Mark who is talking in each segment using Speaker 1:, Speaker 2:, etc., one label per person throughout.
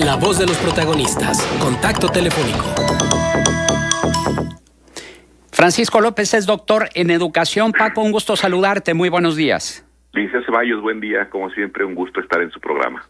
Speaker 1: La voz de los protagonistas. Contacto telefónico.
Speaker 2: Francisco López es doctor en educación. Paco, un gusto saludarte. Muy buenos días.
Speaker 3: Licenciado Ceballos, buen día. Como siempre, un gusto estar en su programa.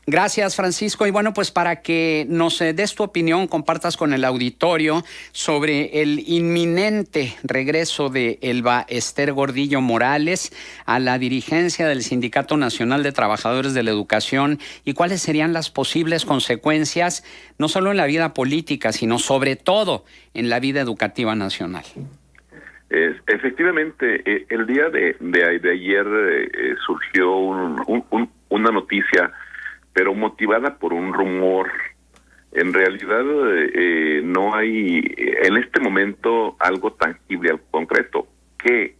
Speaker 2: Gracias, Francisco. Y bueno, pues para que nos des tu opinión, compartas con el auditorio sobre el inminente regreso de Elba Ester Gordillo Morales a la dirigencia del Sindicato Nacional de Trabajadores de la Educación y cuáles serían las posibles consecuencias, no solo en la vida política, sino sobre todo en la vida educativa nacional.
Speaker 3: Efectivamente, el día de ayer surgió una noticia, pero motivada por un rumor. En realidad no hay en este momento algo tangible al concreto, que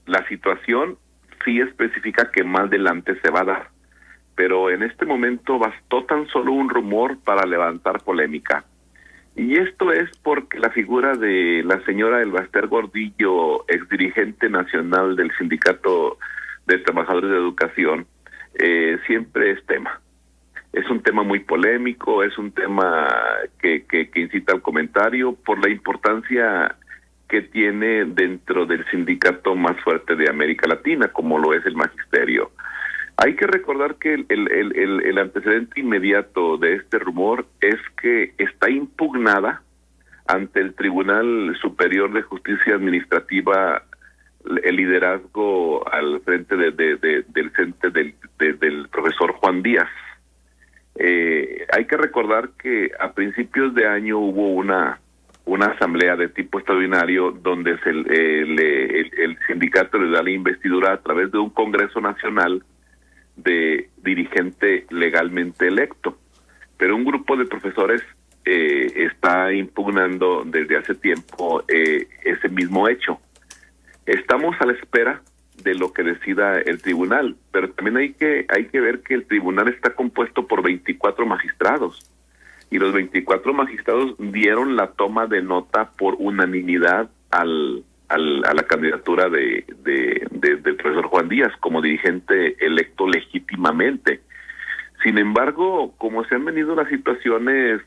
Speaker 3: la situación sí especifica que más adelante se va a dar, pero en este momento bastó tan solo un rumor para levantar polémica. Y esto es porque la figura de la señora Elba Ester Gordillo, exdirigente nacional del Sindicato de Trabajadores de Educación, siempre es tema. Es un tema muy polémico, es un tema que incita al comentario por la importancia que tiene dentro del sindicato más fuerte de América Latina, como lo es el magisterio. Hay que recordar que el antecedente inmediato de este rumor es que está impugnada ante el Tribunal Superior de Justicia Administrativa el liderazgo al frente del profesor Juan Díaz. Hay que recordar que a principios de año hubo una asamblea de tipo extraordinario donde el sindicato le da la investidura a través de un Congreso Nacional de dirigente legalmente electo, pero un grupo de profesores está impugnando desde hace tiempo ese mismo hecho. Estamos a la espera de lo que decida el tribunal, pero también hay que ver que el tribunal está compuesto por 24 magistrados y los 24 magistrados dieron la toma de nota por unanimidad a la candidatura del profesor Juan Díaz como dirigente electo legítimamente. Sin embargo, como se han venido las situaciones,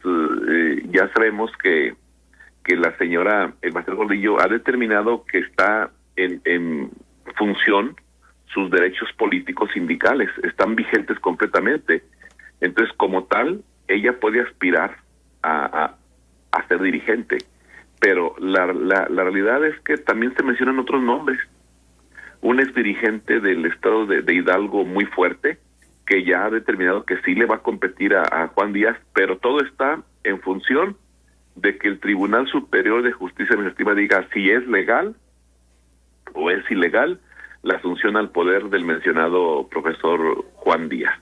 Speaker 3: ya sabemos que la señora Elba Ester Gordillo ha determinado que está en función sus derechos políticos sindicales, están vigentes completamente. Entonces, como tal, ella puede aspirar a ser dirigente, pero la realidad es que también se mencionan otros nombres. Un exdirigente del estado de Hidalgo muy fuerte, que ya ha determinado que sí le va a competir a Juan Díaz, pero todo está en función de que el Tribunal Superior de Justicia Administrativa diga si es legal o es ilegal la asunción al poder del mencionado profesor Juan Díaz.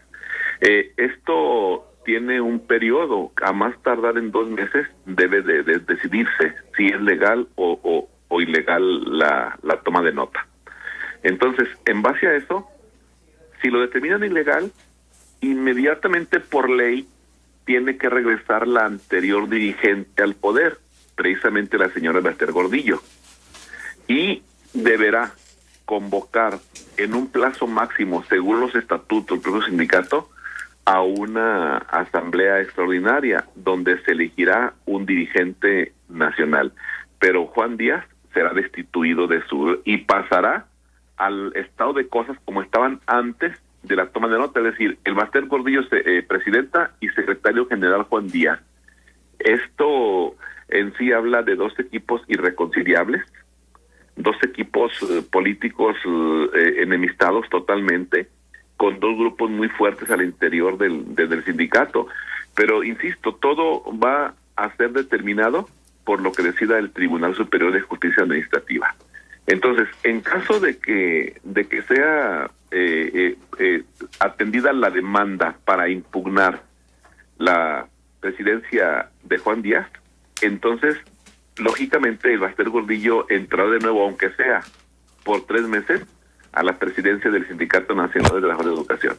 Speaker 3: Esto tiene un periodo, a más tardar en 2 meses debe de decidirse si es legal o ilegal la toma de nota. Entonces, en base a eso, si lo determinan ilegal, inmediatamente por ley tiene que regresar la anterior dirigente al poder, precisamente la señora Elba Ester Gordillo, y deberá convocar en un plazo máximo, según los estatutos del propio sindicato, a una asamblea extraordinaria donde se elegirá un dirigente nacional. Pero Juan Díaz será destituido y pasará al estado de cosas como estaban antes de la toma de nota, es decir, Elba Ester Gordillo presidenta y secretario general Juan Díaz. Esto en sí habla de 2 equipos irreconciliables, 2 equipos políticos enemistados totalmente, con 2 grupos muy fuertes al interior del sindicato. Pero, insisto, todo va a ser determinado por lo que decida el Tribunal Superior de Justicia Administrativa. Entonces, en caso de que sea atendida la demanda para impugnar la presidencia de Juan Díaz, entonces, lógicamente, Elba Ester Gordillo entrará de nuevo, aunque sea por 3 meses, a la presidencia del Sindicato Nacional de Trabajadores de Educación.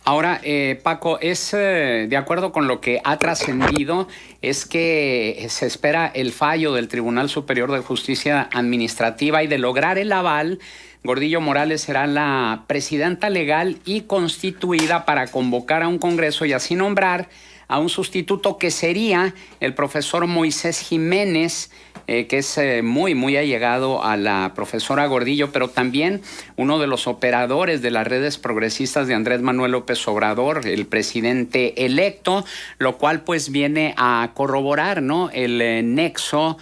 Speaker 2: Ahora, Paco, de acuerdo con lo que ha trascendido, es que se espera el fallo del Tribunal Superior de Justicia Administrativa y de lograr el aval Gordillo Morales será la presidenta legal y constituida para convocar a un congreso y así nombrar a un sustituto que sería el profesor Moisés Jiménez, que es muy allegado a la profesora Gordillo, pero también uno de los operadores de las redes progresistas de Andrés Manuel López Obrador, el presidente electo, lo cual pues viene a corroborar, ¿no?, el nexo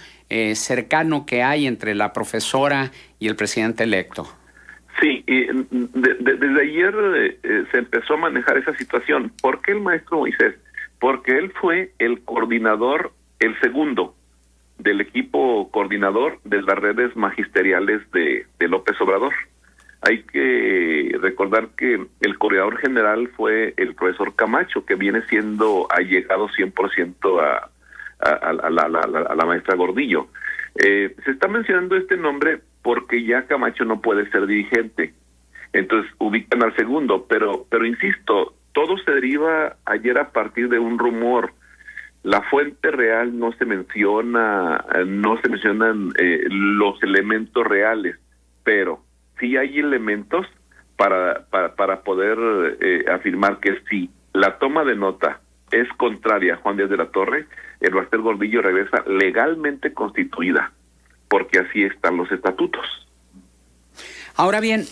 Speaker 2: cercano que hay entre la profesora y el presidente electo.
Speaker 3: Sí, desde ayer se empezó a manejar esa situación. ¿Por qué el maestro Moisés? Porque él fue el coordinador, el segundo del equipo coordinador de las redes magisteriales de López Obrador. Hay que recordar que el coordinador general fue el profesor Camacho, que viene siendo allegado 100% a la maestra Gordillo. Se está mencionando este nombre porque ya Camacho no puede ser dirigente, entonces ubican al segundo, pero insisto, todo se deriva ayer a partir de un rumor. La fuente real no se menciona, no se mencionan los elementos reales, pero sí hay elementos para poder afirmar que sí, la toma de nota es contraria a Juan Díaz de la Torre, el Baster Gordillo regresa legalmente constituida, porque así están los estatutos.
Speaker 2: Ahora bien,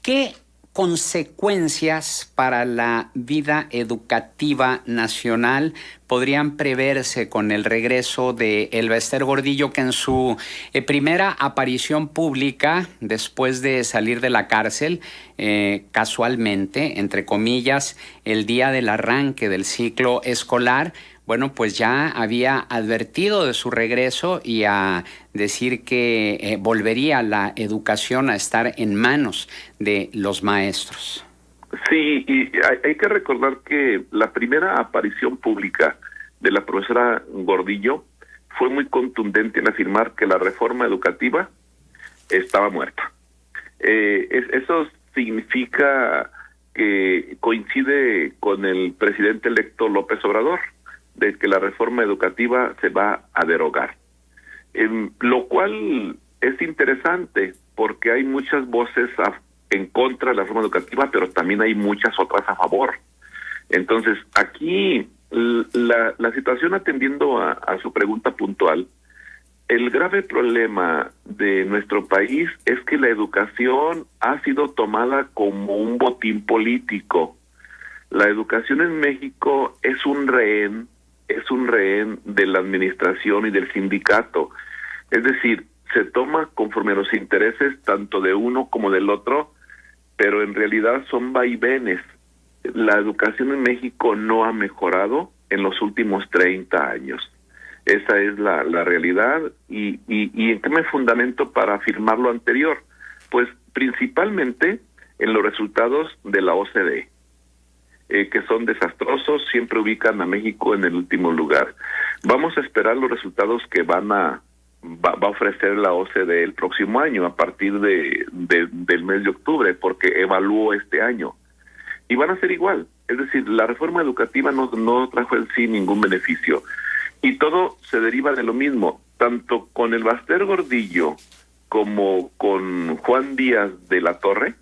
Speaker 2: ¿qué consecuencias para la vida educativa nacional podrían preverse con el regreso de el Baster Gordillo, que en su primera aparición pública, después de salir de la cárcel, casualmente, entre comillas, el día del arranque del ciclo escolar, bueno, pues ya había advertido de su regreso y a decir que volvería la educación a estar en manos de los maestros?
Speaker 3: Sí, y hay que recordar que la primera aparición pública de la profesora Gordillo fue muy contundente en afirmar que la reforma educativa estaba muerta. Eso significa que coincide con el presidente electo López Obrador, de que la reforma educativa se va a derogar. Lo cual es interesante porque hay muchas voces en contra de la reforma educativa, pero también hay muchas otras a favor. Entonces, aquí la situación, atendiendo a su pregunta puntual, el grave problema de nuestro país es que la educación ha sido tomada como un botín político. La educación en México es un rehén de la administración y del sindicato. Es decir, se toma conforme a los intereses tanto de uno como del otro, pero en realidad son vaivenes. La educación en México no ha mejorado en los últimos 30 años. Esa es la realidad. ¿Y en qué me fundamento para afirmar lo anterior? Pues principalmente en los resultados de la OCDE. Que son desastrosos, siempre ubican a México en el último lugar. Vamos a esperar los resultados que va a ofrecer la OCDE el próximo año, a partir del mes de octubre, porque evaluó este año. Y van a ser igual, es decir, la reforma educativa no trajo en sí ningún beneficio. Y todo se deriva de lo mismo, tanto con el Baster Gordillo como con Juan Díaz de la Torre.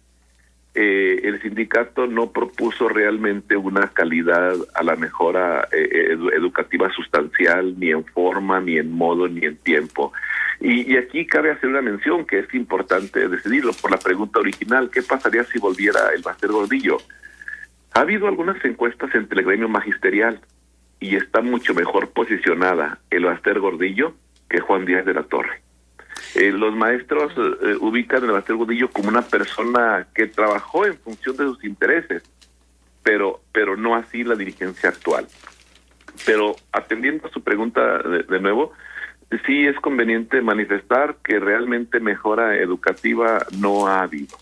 Speaker 3: El sindicato no propuso realmente una calidad a la mejora educativa sustancial, ni en forma, ni en modo, ni en tiempo. Y aquí cabe hacer una mención que es importante decidirlo por la pregunta original: ¿qué pasaría si volviera el Baster Gordillo? Ha habido algunas encuestas entre el gremio magisterial y está mucho mejor posicionada el Baster Gordillo que Juan Díaz de la Torre. Los maestros ubican al Baster Gordillo como una persona que trabajó en función de sus intereses, pero no así la dirigencia actual. Pero atendiendo a su pregunta de nuevo, sí es conveniente manifestar que realmente mejora educativa no ha habido,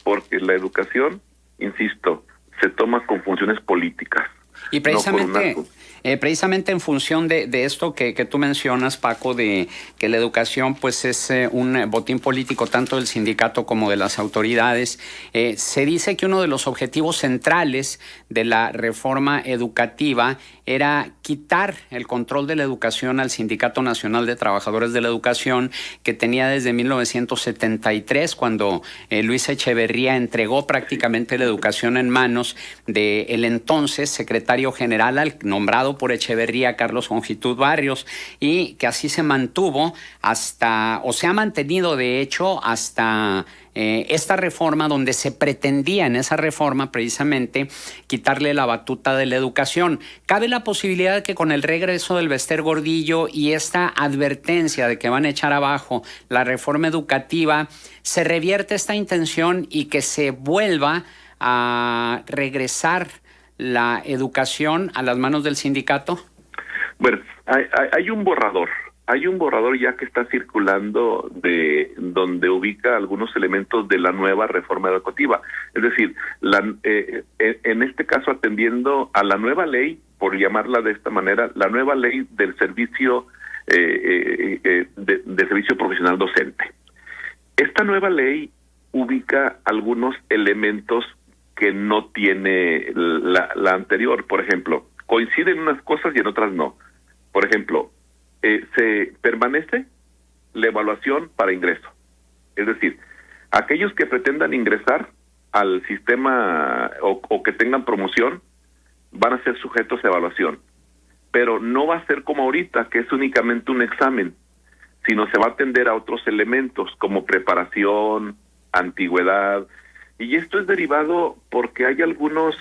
Speaker 3: porque la educación, insisto, se toma con funciones políticas.
Speaker 2: Y precisamente en función de esto que tú mencionas, Paco, de que la educación pues es un botín político tanto del sindicato como de las autoridades, se dice que uno de los objetivos centrales de la reforma educativa era quitar el control de la educación al Sindicato Nacional de Trabajadores de la Educación, que tenía desde 1973, cuando Luis Echeverría entregó prácticamente la educación en manos del entonces secretario general, nombrado por Echeverría, Carlos Longitud Barrios, y que así se mantuvo hasta, o se ha mantenido de hecho hasta esta reforma, donde se pretendía en esa reforma precisamente quitarle la batuta de la educación. ¿Cabe la posibilidad de que con el regreso del Bester Gordillo y esta advertencia de que van a echar abajo la reforma educativa, se revierte esta intención y que se vuelva a regresar la educación a las manos del sindicato?
Speaker 3: Bueno, hay un borrador. Hay un borrador ya que está circulando de donde ubica algunos elementos de la nueva reforma educativa. Es decir, en este caso atendiendo a la nueva ley, por llamarla de esta manera, la nueva ley del servicio de servicio profesional docente. Esta nueva ley ubica algunos elementos que no tiene la anterior. Por ejemplo, coinciden unas cosas y en otras no. Por ejemplo, se permanece la evaluación para ingreso. Es decir, aquellos que pretendan ingresar al sistema o que tengan promoción van a ser sujetos a evaluación. Pero no va a ser como ahorita, que es únicamente un examen, sino se va a atender a otros elementos como preparación, antigüedad. Y esto es derivado porque hay algunos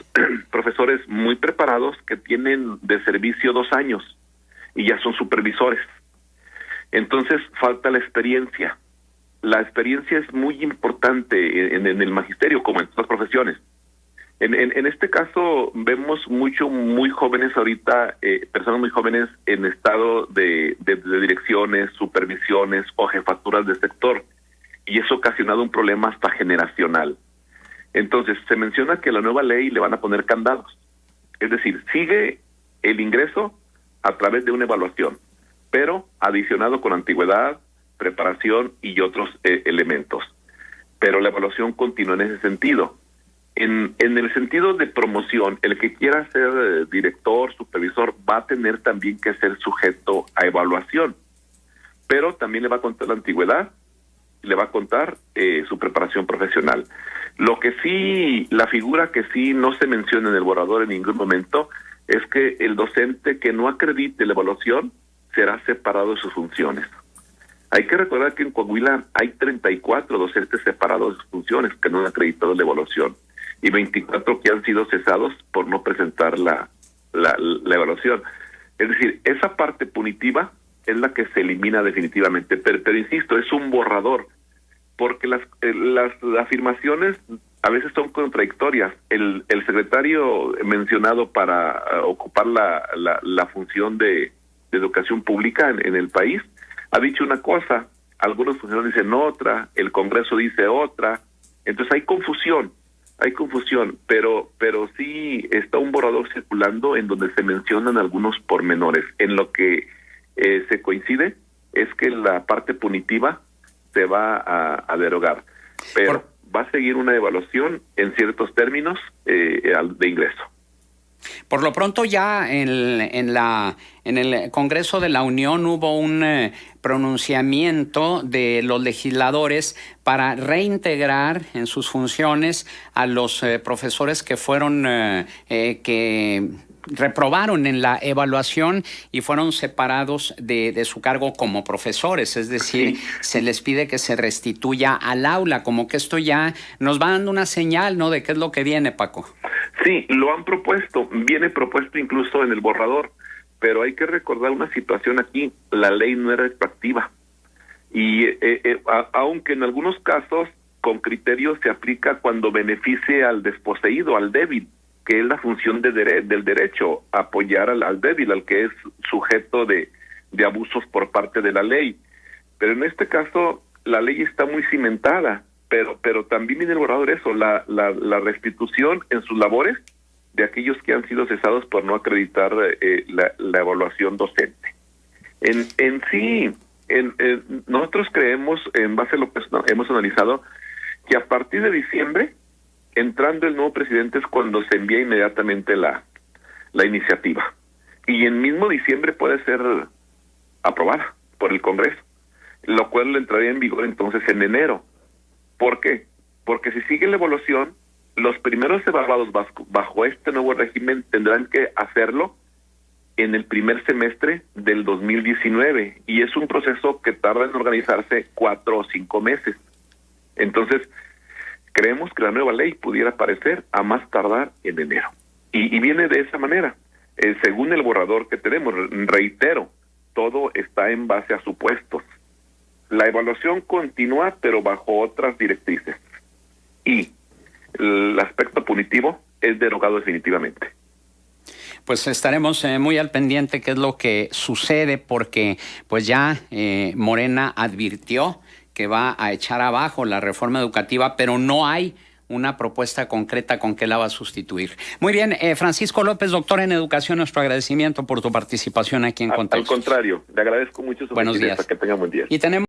Speaker 3: profesores muy preparados que tienen de servicio 2 años y ya son supervisores. Entonces falta la experiencia. La experiencia es muy importante en el magisterio, como en otras profesiones. En este caso vemos muy jóvenes ahorita, personas muy jóvenes en estado de direcciones, supervisiones o jefaturas de sector, y eso ha ocasionado un problema hasta generacional. Entonces se menciona que a la nueva ley le van a poner candados, es decir, sigue el ingreso a través de una evaluación, pero adicionado con antigüedad, preparación y otros elementos. Pero la evaluación continúa en ese sentido. En el sentido de promoción, el que quiera ser director, supervisor, va a tener también que ser sujeto a evaluación, pero también le va a contar la antigüedad, le va a contar su preparación profesional. Lo que sí, la figura que sí no se menciona en el borrador en ningún momento es que el docente que no acredite la evaluación será separado de sus funciones. Hay que recordar que en Coahuila hay 34 docentes separados de sus funciones que no han acreditado la evaluación y 24 que han sido cesados por no presentar la evaluación. Es decir, esa parte punitiva es la que se elimina definitivamente, pero insisto, es un borrador, porque las afirmaciones a veces son contradictorias. El secretario mencionado para ocupar la función de educación pública en el país ha dicho una cosa, algunos funcionarios dicen otra, el Congreso dice otra, entonces hay confusión, pero sí está un borrador circulando en donde se mencionan algunos pormenores. En lo que se coincide es que la parte punitiva se va a derogar, pero va a seguir una evaluación en ciertos términos de ingreso.
Speaker 2: Por lo pronto ya en el Congreso de la Unión hubo un pronunciamiento de los legisladores para reintegrar en sus funciones a los profesores que fueron que reprobaron en la evaluación y fueron separados de su cargo como profesores, es decir, se les pide que se restituya al aula, como que esto ya nos va dando una señal, ¿no?, de qué es lo que viene, Paco.
Speaker 3: Sí, lo han propuesto, viene propuesto incluso en el borrador, pero hay que recordar una situación aquí, la ley no es retroactiva y aunque en algunos casos con criterio se aplica cuando beneficie al desposeído, al débil, que es la función del derecho, apoyar al débil, al que es sujeto de abusos por parte de la ley. Pero en este caso, la ley está muy cimentada, pero también viene el borrador eso, la restitución en sus labores de aquellos que han sido cesados por no acreditar la evaluación docente. Nosotros creemos, en base a lo que hemos analizado, que a partir de diciembre, entrando el nuevo presidente, es cuando se envía inmediatamente la iniciativa. Y en mismo diciembre puede ser aprobada por el Congreso, lo cual entraría en vigor entonces en enero. ¿Por qué? Porque si sigue la evaluación, los primeros evaluados bajo este nuevo régimen tendrán que hacerlo en el primer semestre del 2019, y es un proceso que tarda en organizarse 4 o 5 meses. Entonces, creemos que la nueva ley pudiera aparecer a más tardar en enero. Y viene de esa manera. Según el borrador que tenemos, reitero, todo está en base a supuestos. La evaluación continúa, pero bajo otras directrices. Y el aspecto punitivo es derogado definitivamente.
Speaker 2: Pues estaremos muy al pendiente qué es lo que sucede, porque pues ya Morena advirtió que va a echar abajo la reforma educativa, pero no hay una propuesta concreta con qué la va a sustituir. Muy bien, Francisco López, doctor en educación, nuestro agradecimiento por tu participación aquí en Contextos.
Speaker 3: Al contrario, le agradezco mucho su
Speaker 2: Buenos
Speaker 3: gentileza.
Speaker 2: días.
Speaker 3: Que tenga buen día.
Speaker 2: Y tenemos